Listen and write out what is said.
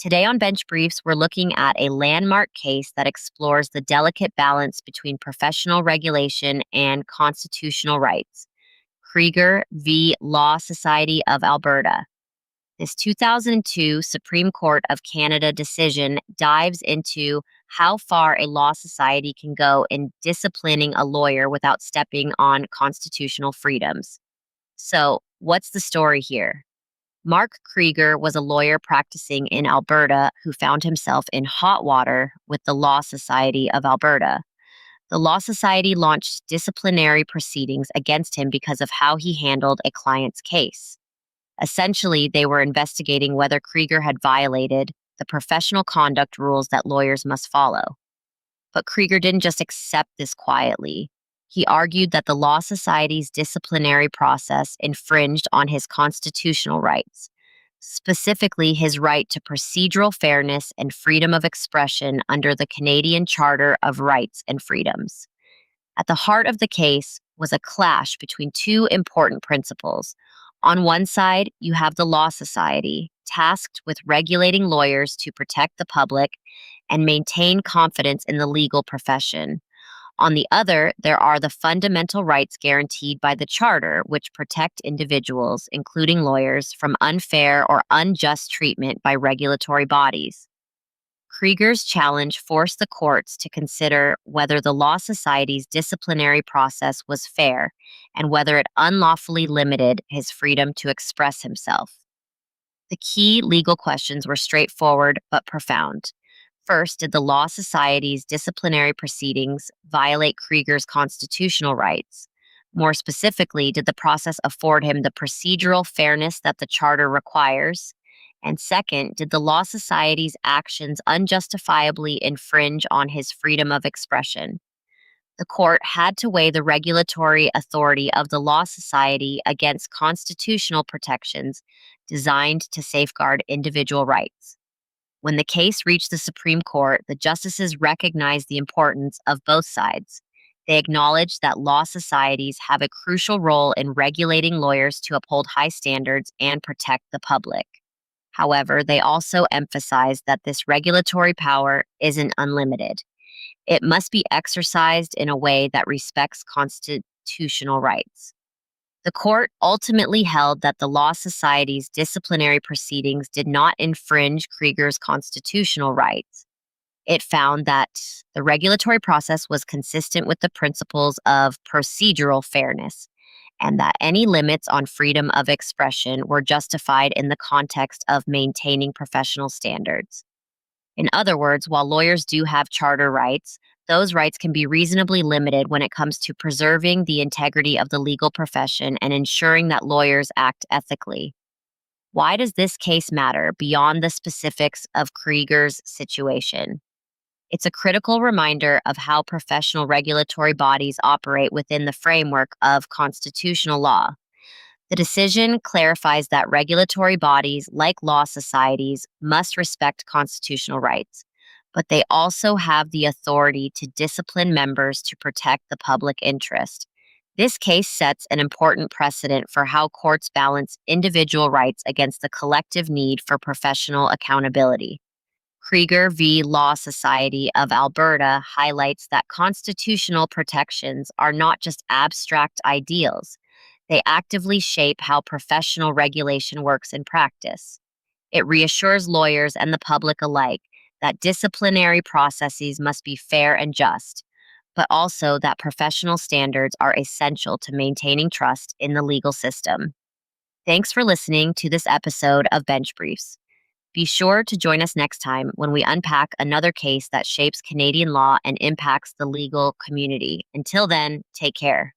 Today on Bench Briefs, we're looking at a landmark case that explores the delicate balance between professional regulation and constitutional rights. Krieger v. Law Society of Alberta. This 2002 Supreme Court of Canada decision dives into how far a law society can go in disciplining a lawyer without stepping on constitutional freedoms. So, what's the story here? Mark Krieger was a lawyer practicing in Alberta who found himself in hot water with the Law Society of Alberta. The Law Society launched disciplinary proceedings against him because of how he handled a client's case. Essentially, they were investigating whether Krieger had violated the professional conduct rules that lawyers must follow. But Krieger didn't just accept this quietly. He argued that the Law Society's disciplinary process infringed on his constitutional rights, specifically his right to procedural fairness and freedom of expression under the Canadian Charter of Rights and Freedoms. At the heart of the case was a clash between two important principles. On one side, you have the Law Society, tasked with regulating lawyers to protect the public and maintain confidence in the legal profession. On the other, there are the fundamental rights guaranteed by the Charter, which protect individuals, including lawyers, from unfair or unjust treatment by regulatory bodies. Krieger's challenge forced the courts to consider whether the Law Society's disciplinary process was fair and whether it unlawfully limited his freedom to express himself. The key legal questions were straightforward but profound. First, did the Law Society's disciplinary proceedings violate Krieger's constitutional rights? More specifically, did the process afford him the procedural fairness that the Charter requires? And second, did the Law Society's actions unjustifiably infringe on his freedom of expression? The court had to weigh the regulatory authority of the Law Society against constitutional protections designed to safeguard individual rights. When the case reached the Supreme Court, the justices recognized the importance of both sides. They acknowledged that law societies have a crucial role in regulating lawyers to uphold high standards and protect the public. However, they also emphasized that this regulatory power isn't unlimited. It must be exercised in a way that respects constitutional rights. The court ultimately held that the Law Society's disciplinary proceedings did not infringe Krieger's constitutional rights. It found that the regulatory process was consistent with the principles of procedural fairness, and that any limits on freedom of expression were justified in the context of maintaining professional standards. In other words, while lawyers do have charter rights, those rights can be reasonably limited when it comes to preserving the integrity of the legal profession and ensuring that lawyers act ethically. Why does this case matter beyond the specifics of Krieger's situation? It's a critical reminder of how professional regulatory bodies operate within the framework of constitutional law. The decision clarifies that regulatory bodies, like law societies, must respect constitutional rights, but they also have the authority to discipline members to protect the public interest. This case sets an important precedent for how courts balance individual rights against the collective need for professional accountability. Krieger v. Law Society of Alberta highlights that constitutional protections are not just abstract ideals. They actively shape how professional regulation works in practice. It reassures lawyers and the public alike that disciplinary processes must be fair and just, but also that professional standards are essential to maintaining trust in the legal system. Thanks for listening to this episode of Bench Briefs. Be sure to join us next time when we unpack another case that shapes Canadian law and impacts the legal community. Until then, take care.